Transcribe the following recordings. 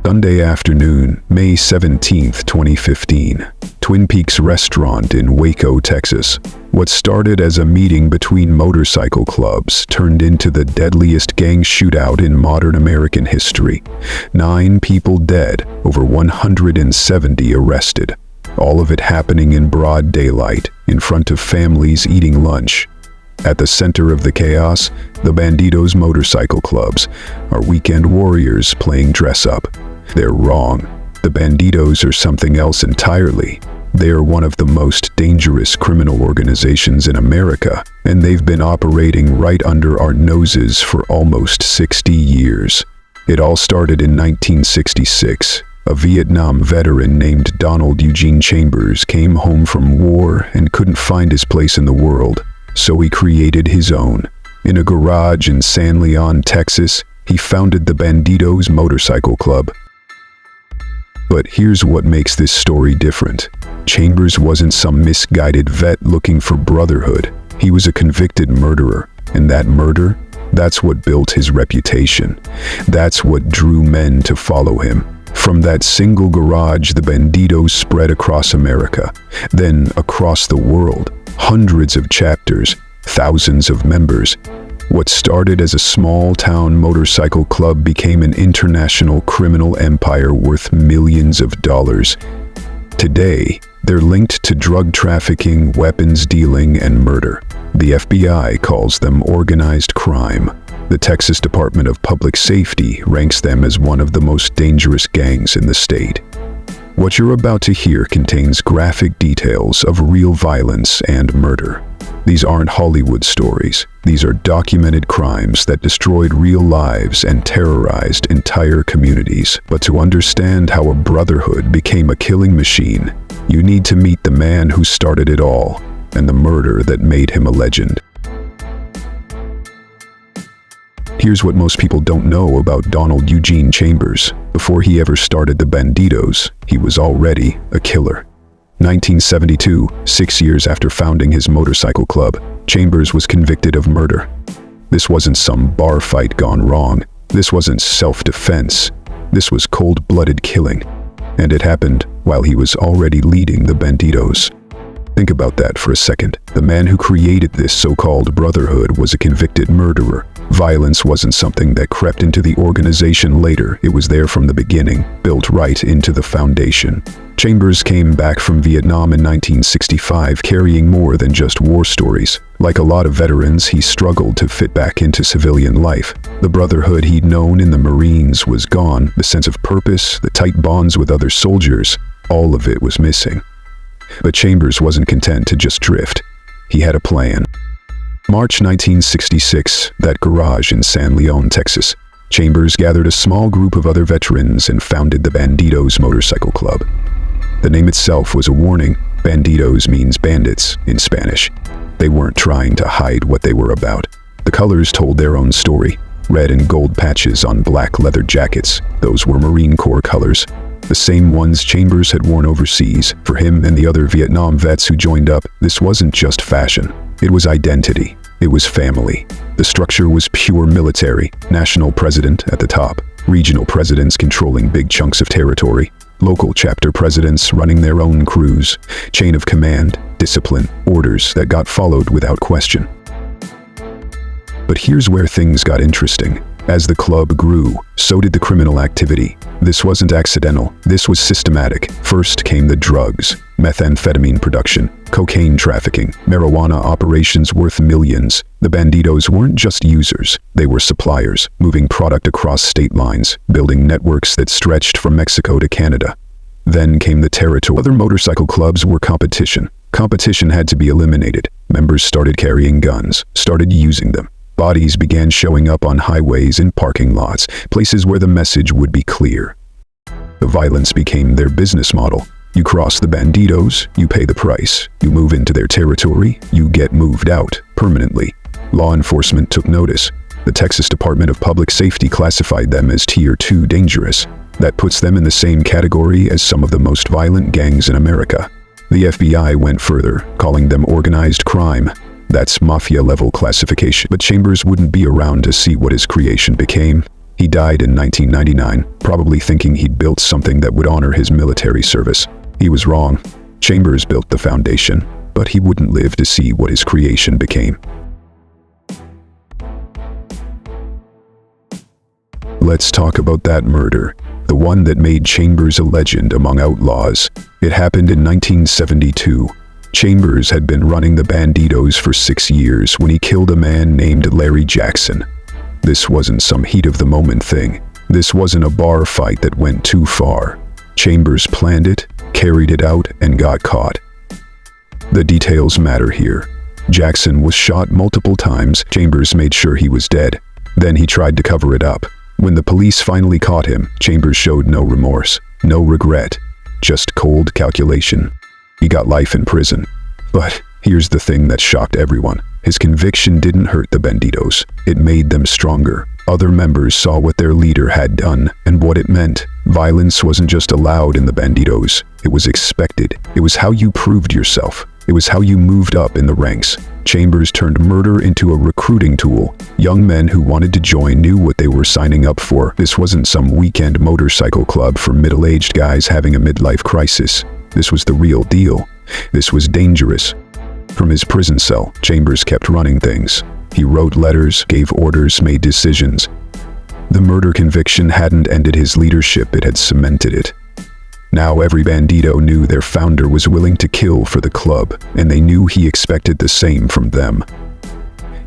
Sunday afternoon, May 17, 2015. Twin Peaks restaurant in Waco, Texas. What started as a meeting between motorcycle clubs turned into the deadliest gang shootout in modern American history. 9 people dead, over 170 arrested. All of it happening in broad daylight, in front of families eating lunch. At the center of the chaos, the Bandidos Motorcycle Clubs are weekend warriors playing dress-up. They're wrong. The Bandidos are something else entirely. They are one of the most dangerous criminal organizations in America, and they've been operating right under our noses for almost 60 years. It all started in 1966. A Vietnam veteran named Ronald Eugene Chambers came home from war and couldn't find his place in the world. So he created his own. In a garage in San Leon, Texas, he founded the Bandidos Motorcycle Club. But here's what makes this story different. Chambers wasn't some misguided vet looking for brotherhood. He was a convicted murderer, and that murder, that's what built his reputation. That's what drew men to follow him. From that single garage, the Bandidos spread across America, then across the world. Hundreds of chapters, thousands of members. What started as a small-town motorcycle club became an international criminal empire worth millions of dollars. Today, they're linked to drug trafficking, weapons dealing, and murder. The FBI calls them organized crime. The Texas Department of Public Safety ranks them as one of the most dangerous gangs in the state. What you're about to hear contains graphic details of real violence and murder. These aren't Hollywood stories. These are documented crimes that destroyed real lives and terrorized entire communities. But to understand how a brotherhood became a killing machine, you need to meet the man who started it all, and the murder that made him a legend. Here's what most people don't know about Ronald Eugene Chambers. Before he ever started the Bandidos, he was already a killer. 1972, 6 years after founding his motorcycle club, Chambers was convicted of murder. This wasn't some bar fight gone wrong. This wasn't self-defense. This was cold-blooded killing. And it happened while he was already leading the Bandidos. Think about that for a second. The man who created this so-called brotherhood was a convicted murderer. Violence wasn't something that crept into the organization later. It was there from the beginning, built right into the foundation. Chambers came back from Vietnam in 1965 carrying more than just war stories. Like a lot of veterans, he struggled to fit back into civilian life. The brotherhood he'd known in the Marines was gone. The sense of purpose, the tight bonds with other soldiers, all of it was missing. But Chambers wasn't content to just drift. He had a plan. March 1966, that garage in San Leon, Texas. Chambers gathered a small group of other veterans and founded the Bandidos Motorcycle Club. The name itself was a warning. Bandidos means bandits in Spanish. They weren't trying to hide what they were about. The colors told their own story. Red and gold patches on black leather jackets. Those were Marine Corps colors. The same ones Chambers had worn overseas. For him and the other Vietnam vets who joined up, this wasn't just fashion. It was identity. It was family. The structure was pure military. National president at the top. Regional presidents controlling big chunks of territory. Local chapter presidents running their own crews. Chain of command, discipline, orders that got followed without question. But here's where things got interesting. As the club grew, so did the criminal activity. This wasn't accidental. This was systematic. First came the drugs, methamphetamine production, cocaine trafficking, marijuana operations worth millions. The Bandidos weren't just users. They were suppliers, moving product across state lines, building networks that stretched from Mexico to Canada. Then came the territory. Other motorcycle clubs were competition. Competition had to be eliminated. Members started carrying guns, started using them. Bodies began showing up on highways and parking lots, places where the message would be clear. The violence became their business model. You cross the Bandidos, you pay the price. You move into their territory, you get moved out permanently. Law enforcement took notice. The Texas Department of Public Safety classified them as Tier 2 dangerous. That puts them in the same category as some of the most violent gangs in America. The FBI went further, calling them organized crime. That's mafia-level classification. But Chambers wouldn't be around to see what his creation became. He died in 1999, probably thinking he'd built something that would honor his military service. He was wrong. Chambers built the foundation, but he wouldn't live to see what his creation became. Let's talk about that murder, the one that made Chambers a legend among outlaws. It happened in 1972. Chambers had been running the Bandidos for 6 years when he killed a man named Larry Jackson. This wasn't some heat-of-the-moment thing. This wasn't a bar fight that went too far. Chambers planned it, carried it out, and got caught. The details matter here. Jackson was shot multiple times. Chambers made sure he was dead. Then he tried to cover it up. When the police finally caught him, Chambers showed no remorse, no regret, just cold calculation. He got life in prison. But here's the thing that shocked everyone. His conviction didn't hurt the Bandidos. It made them stronger. Other members saw what their leader had done and what it meant. Violence wasn't just allowed in the Bandidos. It was expected. It was how you proved yourself. It was how you moved up in the ranks. Chambers turned murder into a recruiting tool. Young men who wanted to join knew what they were signing up for. This wasn't some weekend motorcycle club for middle-aged guys having a midlife crisis. This was the real deal. This was dangerous. From his prison cell, Chambers kept running things. He wrote letters, gave orders, made decisions. The murder conviction hadn't ended his leadership, it had cemented it. Now every Bandido knew their founder was willing to kill for the club, and they knew he expected the same from them.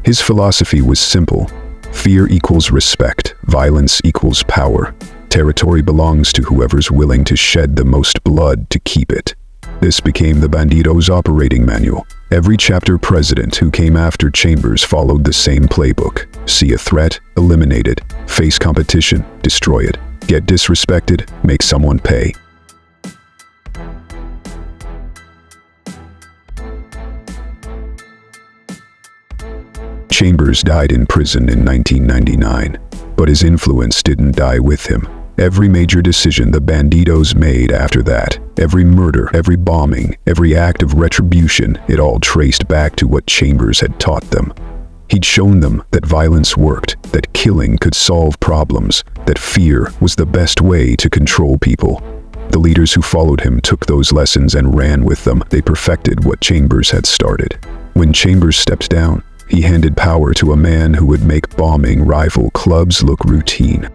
His philosophy was simple. Fear equals respect, violence equals power. Territory belongs to whoever's willing to shed the most blood to keep it. This became the Bandidos' operating manual. Every chapter president who came after Chambers followed the same playbook. See a threat, eliminate it. Face competition, destroy it. Get disrespected, make someone pay. Chambers died in prison in 1999, but his influence didn't die with him. Every major decision the Bandidos made after that, every murder, every bombing, every act of retribution, it all traced back to what Chambers had taught them. He'd shown them that violence worked, that killing could solve problems, that fear was the best way to control people. The leaders who followed him took those lessons and ran with them. They perfected what Chambers had started. When Chambers stepped down, he handed power to a man who would make bombing rival clubs look routine.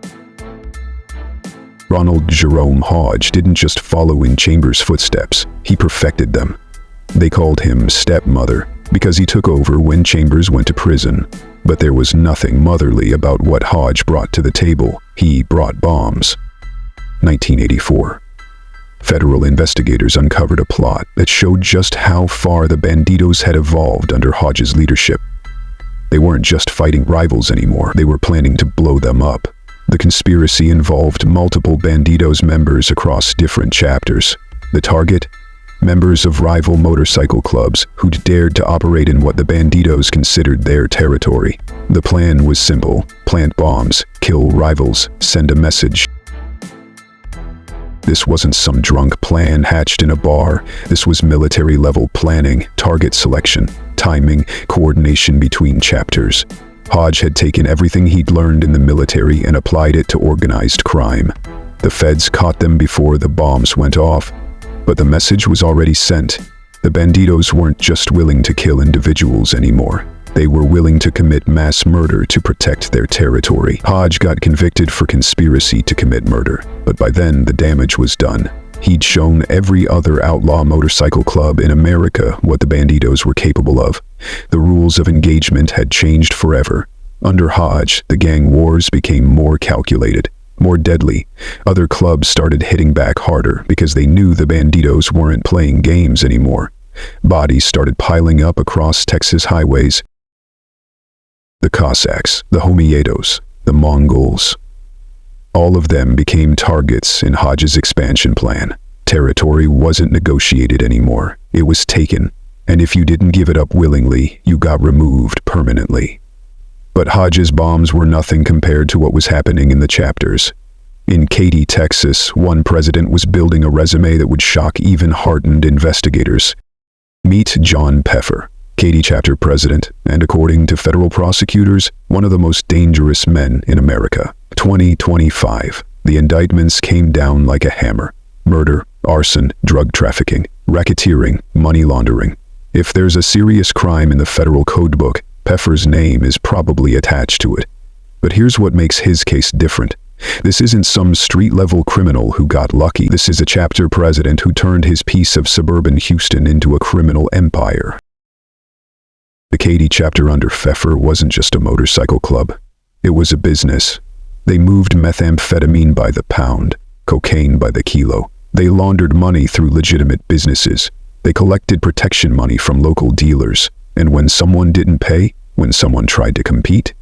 Ronald Hodge didn't just follow in Chambers' footsteps, he perfected them. They called him Stepmother because he took over when Chambers went to prison. But there was nothing motherly about what Hodge brought to the table. He brought bombs. 1984. Federal investigators uncovered a plot that showed just how far the Bandidos had evolved under Hodge's leadership. They weren't just fighting rivals anymore, they were planning to blow them up. The conspiracy involved multiple Bandidos members across different chapters. The target? Members of rival motorcycle clubs who'd dared to operate in what the Bandidos considered their territory. The plan was simple: plant bombs, kill rivals, send a message. This wasn't some drunk plan hatched in a bar. This was military-level planning, target selection, timing, coordination between chapters. Hodge had taken everything he'd learned in the military and applied it to organized crime. The feds caught them before the bombs went off, but the message was already sent. The Bandidos weren't just willing to kill individuals anymore. They were willing to commit mass murder to protect their territory. Hodge got convicted for conspiracy to commit murder, but by then the damage was done. He'd shown every other outlaw motorcycle club in America what the Bandidos were capable of. The rules of engagement had changed forever. Under Hodge, the gang wars became more calculated, more deadly. Other clubs started hitting back harder because they knew the Bandidos weren't playing games anymore. Bodies started piling up across Texas highways. The Cossacks, the Homiedos, the Mongols. All of them became targets in Hodge's expansion plan. Territory wasn't negotiated anymore. It was taken. And if you didn't give it up willingly, you got removed permanently. But Hodge's bombs were nothing compared to what was happening in the chapters. In Katy, Texas, one president was building a resume that would shock even hardened investigators. Meet John Pfeffer, Katy chapter president, and according to federal prosecutors, one of the most dangerous men in America. 2025. The indictments came down like a hammer. Murder, arson, drug trafficking, racketeering, money laundering. If there's a serious crime in the federal codebook, Pfeffer's name is probably attached to it. But here's what makes his case different. This isn't some street-level criminal who got lucky. This is a chapter president who turned his piece of suburban Houston into a criminal empire. The Katy chapter under Pfeffer wasn't just a motorcycle club. It was a business. They moved methamphetamine by the pound, cocaine by the kilo. They laundered money through legitimate businesses. They collected protection money from local dealers. And when someone didn't pay, when someone tried to compete,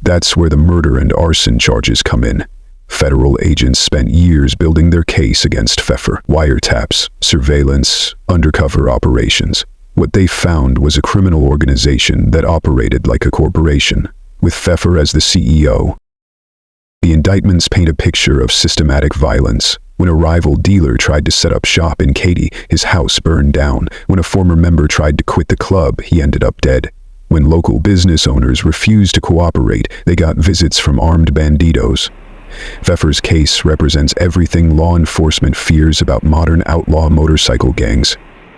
that's where the murder and arson charges come in. Federal agents spent years building their case against Pfeffer. Wiretaps, surveillance, undercover operations. What they found was a criminal organization that operated like a corporation, with Pfeffer as the CEO. The indictments paint a picture of systematic violence. When a rival dealer tried to set up shop in Katy, his house burned down. When a former member tried to quit the club, he ended up dead. When local business owners refused to cooperate, they got visits from armed bandidos. Pfeffer's case represents everything law enforcement fears about modern outlaw motorcycle gangs.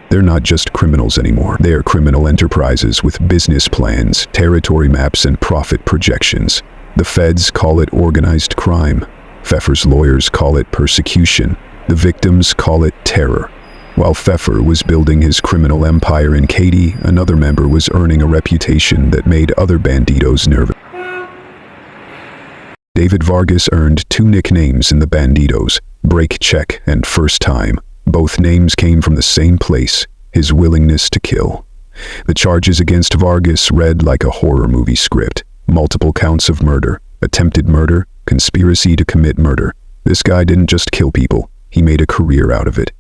They're not just criminals anymore. They are criminal enterprises with business plans, territory maps, and profit projections. The feds call it organized crime. Pfeffer's lawyers call it persecution. The victims call it terror. While Pfeffer was building his criminal empire in Katy, another member was earning a reputation that made other bandidos nervous. David Vargas earned 2 nicknames in the Bandidos, Break Check and First Time. Both names came from the same place, his willingness to kill. The charges against Vargas read like a horror movie script. Multiple counts of murder, attempted murder, conspiracy to commit murder. This guy didn't just kill people, he made a career out of it.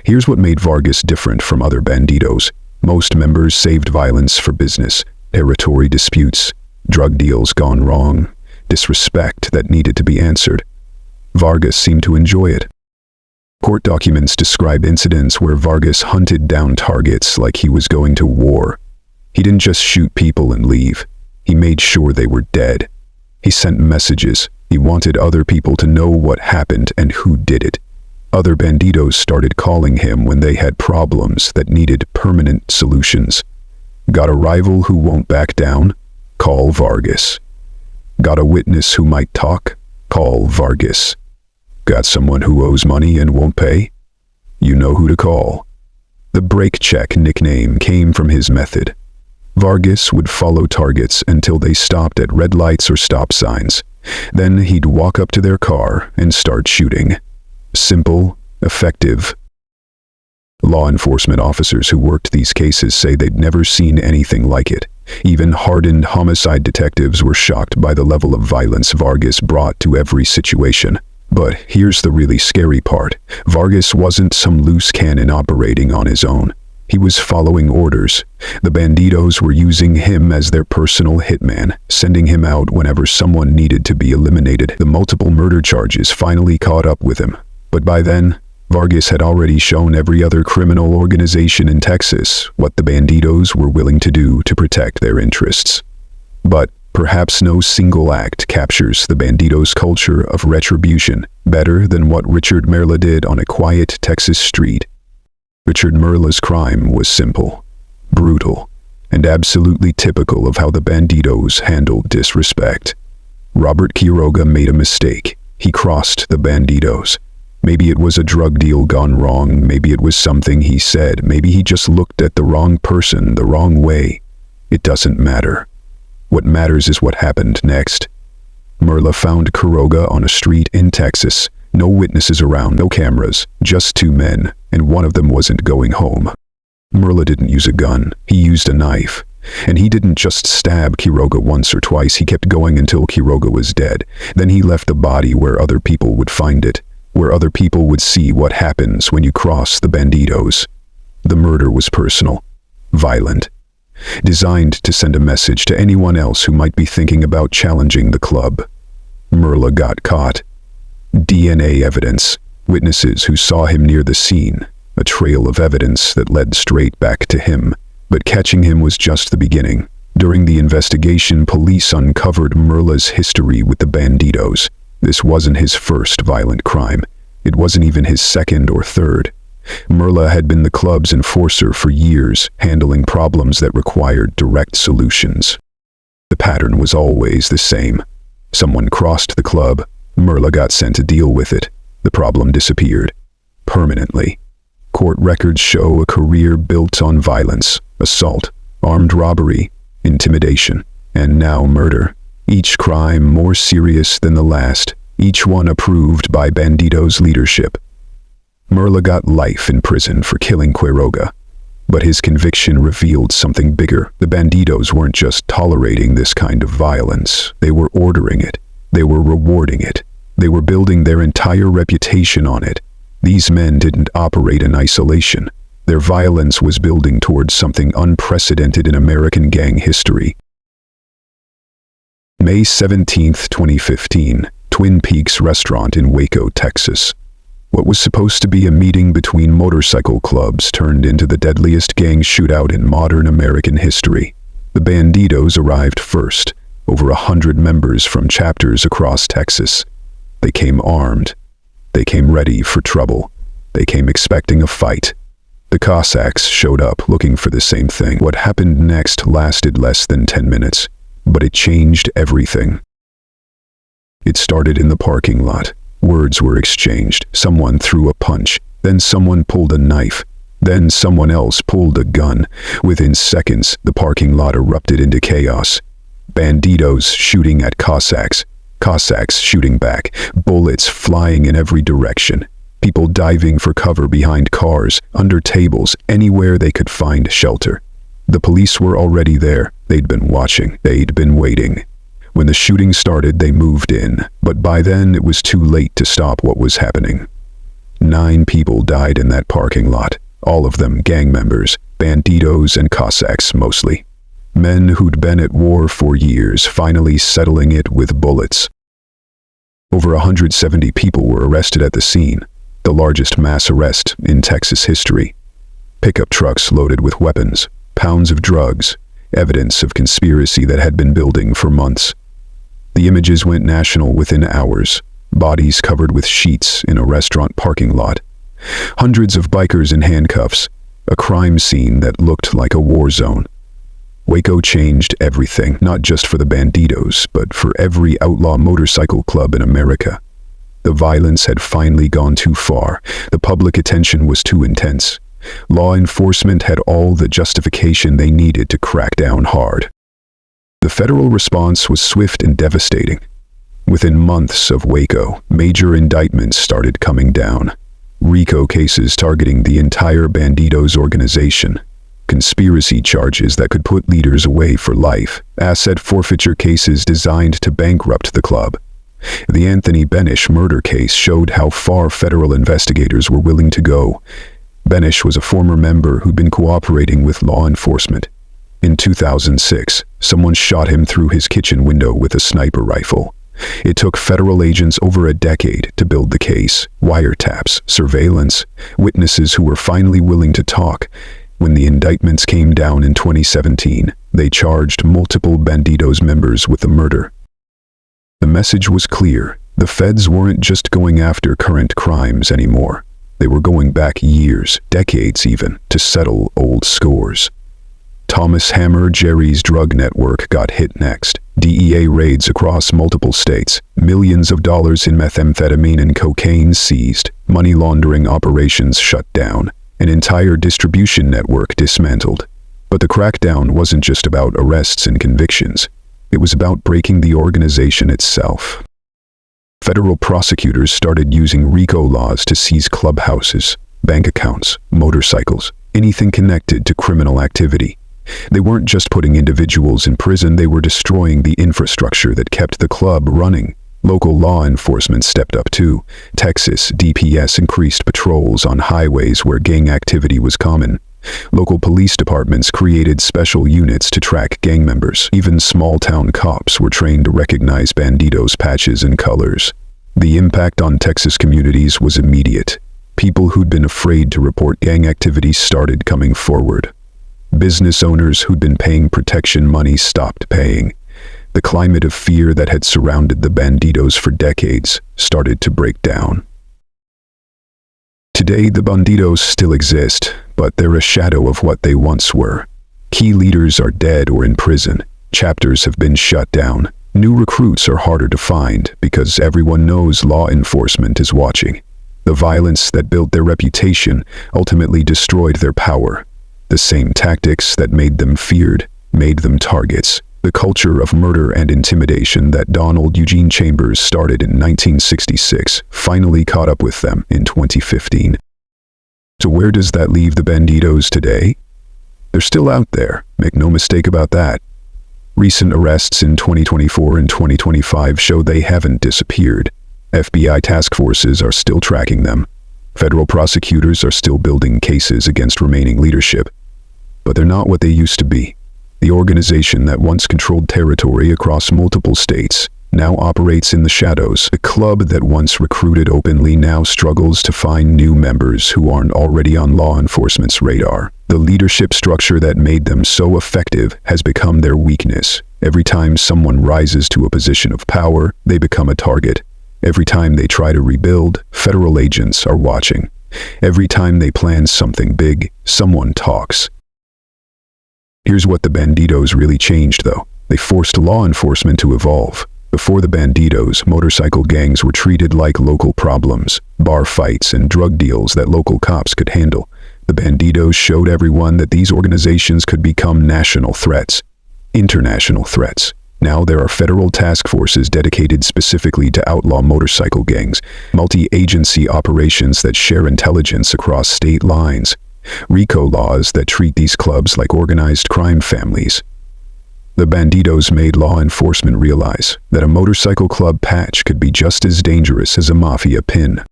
Here's what made Vargas different from other bandidos. Most members saved violence for business, territory disputes, drug deals gone wrong, disrespect that needed to be answered. Vargas seemed to enjoy it. Court documents describe incidents where Vargas hunted down targets like he was going to war. He didn't just shoot people and leave. He made sure they were dead. He sent messages. He wanted other people to know what happened and who did it. Other bandidos started calling him when they had problems that needed permanent solutions. Got a rival who won't back down? Call Vargas. Got a witness who might talk? Call Vargas. Got someone who owes money and won't pay? You know who to call. The Break Check nickname came from his method. Vargas would follow targets until they stopped at red lights or stop signs. Then he'd walk up to their car and start shooting. Simple, effective. Law enforcement officers who worked these cases say they'd never seen anything like it. Even hardened homicide detectives were shocked by the level of violence Vargas brought to every situation. But here's the really scary part. Vargas wasn't some loose cannon operating on his own. He was following orders. The bandidos were using him as their personal hitman, sending him out whenever someone needed to be eliminated. The multiple murder charges finally caught up with him. But by then, Vargas had already shown every other criminal organization in Texas what the bandidos were willing to do to protect their interests. But perhaps no single act captures the bandidos' culture of retribution better than what Richard Merla did on a quiet Texas street. Richard Merla's crime was simple, brutal, and absolutely typical of how the bandidos handled disrespect. Robert Quiroga made a mistake. He crossed the bandidos. Maybe it was a drug deal gone wrong, maybe it was something he said, maybe he just looked at the wrong person the wrong way. It doesn't matter. What matters is what happened next. Merla found Quiroga on a street in Texas. No witnesses around, no cameras, just 2 men, and one of them wasn't going home. Merla didn't use a gun, he used a knife. And he didn't just stab Quiroga once or twice, he kept going until Quiroga was dead. Then he left the body where other people would find it, where other people would see what happens when you cross the bandidos. The murder was personal, violent, designed to send a message to anyone else who might be thinking about challenging the club. Merla got caught. DNA evidence, witnesses who saw him near the scene, a trail of evidence that led straight back to him. But catching him was just the beginning. During the investigation, police uncovered Merla's history with the bandidos. This wasn't his first violent crime. It wasn't even his second or third. Merla had been the club's enforcer for years, handling problems that required direct solutions. The pattern was always the same. Someone crossed the club, Merla got sent to deal with it. The problem disappeared. Permanently. Court records show a career built on violence, assault, armed robbery, intimidation, and now murder. Each crime more serious than the last, each one approved by Bandidos leadership. Merla got life in prison for killing Quiroga. But his conviction revealed something bigger. The Bandidos weren't just tolerating this kind of violence. They were ordering it. They were rewarding it. They were building their entire reputation on it. These men didn't operate in isolation. Their violence was building towards something unprecedented in American gang history. May 17, 2015, Twin Peaks restaurant in Waco, Texas. What was supposed to be a meeting between motorcycle clubs turned into the deadliest gang shootout in modern American history. The Bandidos arrived first, over 100 members from chapters across Texas. They came armed. They came ready for trouble. They came expecting a fight. The Cossacks showed up looking for the same thing. What happened next lasted less than 10 minutes, but it changed everything. It started in the parking lot. Words were exchanged. Someone threw a punch. Then someone pulled a knife. Then someone else pulled a gun. Within seconds, the parking lot erupted into chaos. Bandidos shooting at Cossacks. Cossacks shooting back. Bullets flying in every direction. People diving for cover behind cars, under tables, anywhere they could find shelter. The police were already there. They'd been watching. They'd been waiting. When the shooting started, they moved in, but by then it was too late to stop what was happening. 9 people died in that parking lot, all of them gang members, Bandidos and Cossacks mostly. Men who'd been at war for years, finally settling it with bullets. Over 170 people were arrested at the scene, the largest mass arrest in Texas history. Pickup trucks loaded with weapons, pounds of drugs, evidence of conspiracy that had been building for months. The images went national within hours, bodies covered with sheets in a restaurant parking lot. Hundreds of bikers in handcuffs, a crime scene that looked like a war zone. Waco changed everything, not just for the Bandidos, but for every outlaw motorcycle club in America. The violence had finally gone too far. The public attention was too intense. Law enforcement had all the justification they needed to crack down hard. The federal response was swift and devastating. Within months of Waco, major indictments started coming down. RICO cases targeting the entire Bandidos organization. Conspiracy charges that could put leaders away for life. Asset forfeiture cases designed to bankrupt the club. The Anthony Benish murder case showed how far federal investigators were willing to go. Benish was a former member who'd been cooperating with law enforcement. In 2006, someone shot him through his kitchen window with a sniper rifle. It took federal agents over a decade to build the case. Wiretaps, surveillance, witnesses who were finally willing to talk. When the indictments came down in 2017, they charged multiple Bandidos members with the murder. The message was clear. The feds weren't just going after current crimes anymore. They were going back years, decades even, to settle old scores. Thomas Hammer Jerry's drug network got hit next. DEA raids across multiple states. Millions of dollars in methamphetamine and cocaine seized. Money laundering operations shut down. An entire distribution network dismantled. But the crackdown wasn't just about arrests and convictions. It was about breaking the organization itself. Federal prosecutors started using RICO laws to seize clubhouses, bank accounts, motorcycles, anything connected to criminal activity. They weren't just putting individuals in prison, they were destroying the infrastructure that kept the club running. Local law enforcement stepped up too. Texas DPS increased patrols on highways where gang activity was common. Local police departments created special units to track gang members. Even small-town cops were trained to recognize Bandidos patches and colors. The impact on Texas communities was immediate. People who'd been afraid to report gang activity started coming forward. Business owners who'd been paying protection money stopped paying. The climate of fear that had surrounded the Bandidos for decades started to break down. Today, the Bandidos still exist, but they're a shadow of what they once were. Key leaders are dead or in prison. Chapters have been shut down. New recruits are harder to find because everyone knows law enforcement is watching. The violence that built their reputation ultimately destroyed their power. The same tactics that made them feared made them targets. The culture of murder and intimidation that Donald Eugene Chambers started in 1966 finally caught up with them in 2015. So where does that leave the Bandidos today? They're still out there, make no mistake about that. Recent arrests in 2024 and 2025 show they haven't disappeared. FBI task forces are still tracking them. Federal prosecutors are still building cases against remaining leadership. But they're not what they used to be. The organization that once controlled territory across multiple states now operates in the shadows. The club that once recruited openly now struggles to find new members who aren't already on law enforcement's radar. The leadership structure that made them so effective has become their weakness. Every time someone rises to a position of power, they become a target. Every time they try to rebuild, federal agents are watching. Every time they plan something big, someone talks. Here's what the Bandidos really changed, though. They forced law enforcement to evolve. Before the Bandidos, motorcycle gangs were treated like local problems, bar fights and drug deals that local cops could handle. The Bandidos showed everyone that these organizations could become national threats, international threats. Now there are federal task forces dedicated specifically to outlaw motorcycle gangs, multi-agency operations that share intelligence across state lines, RICO laws that treat these clubs like organized crime families. The Bandidos made law enforcement realize that a motorcycle club patch could be just as dangerous as a mafia pin.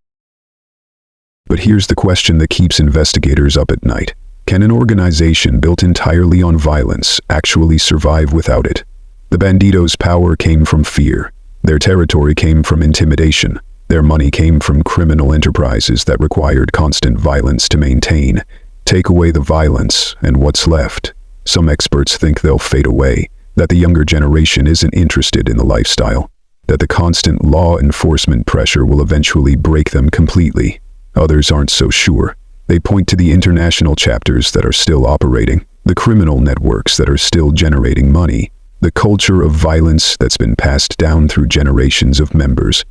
But here's the question that keeps investigators up at night. Can an organization built entirely on violence actually survive without it? The Bandidos' power came from fear. Their territory came from intimidation. Their money came from criminal enterprises that required constant violence to maintain. Take away the violence, and what's left? Some experts think they'll fade away, that the younger generation isn't interested in the lifestyle, that the constant law enforcement pressure will eventually break them completely. Others aren't so sure. They point to the international chapters that are still operating, the criminal networks that are still generating money, the culture of violence that's been passed down through generations of members.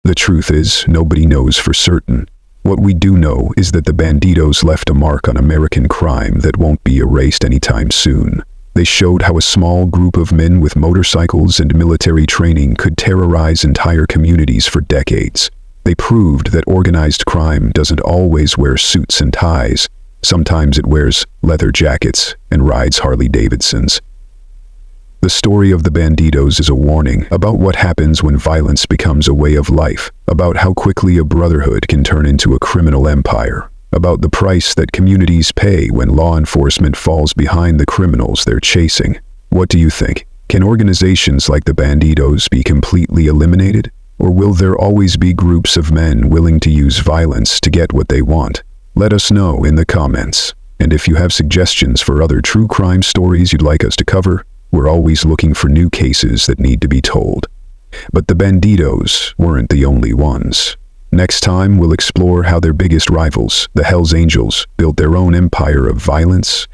The truth is, nobody knows for certain. What we do know is that the Bandidos left a mark on American crime that won't be erased anytime soon. They showed how a small group of men with motorcycles and military training could terrorize entire communities for decades. They proved that organized crime doesn't always wear suits and ties. Sometimes it wears leather jackets and rides Harley-Davidsons. The story of the Bandidos is a warning about what happens when violence becomes a way of life, about how quickly a brotherhood can turn into a criminal empire, about the price that communities pay when law enforcement falls behind the criminals they're chasing. What do you think? Can organizations like the Bandidos be completely eliminated? Or will there always be groups of men willing to use violence to get what they want? Let us know in the comments. And if you have suggestions for other true crime stories you'd like us to cover, we're always looking for new cases that need to be told. But the Bandidos weren't the only ones. Next time, we'll explore how their biggest rivals, the Hells Angels, built their own empire of violence,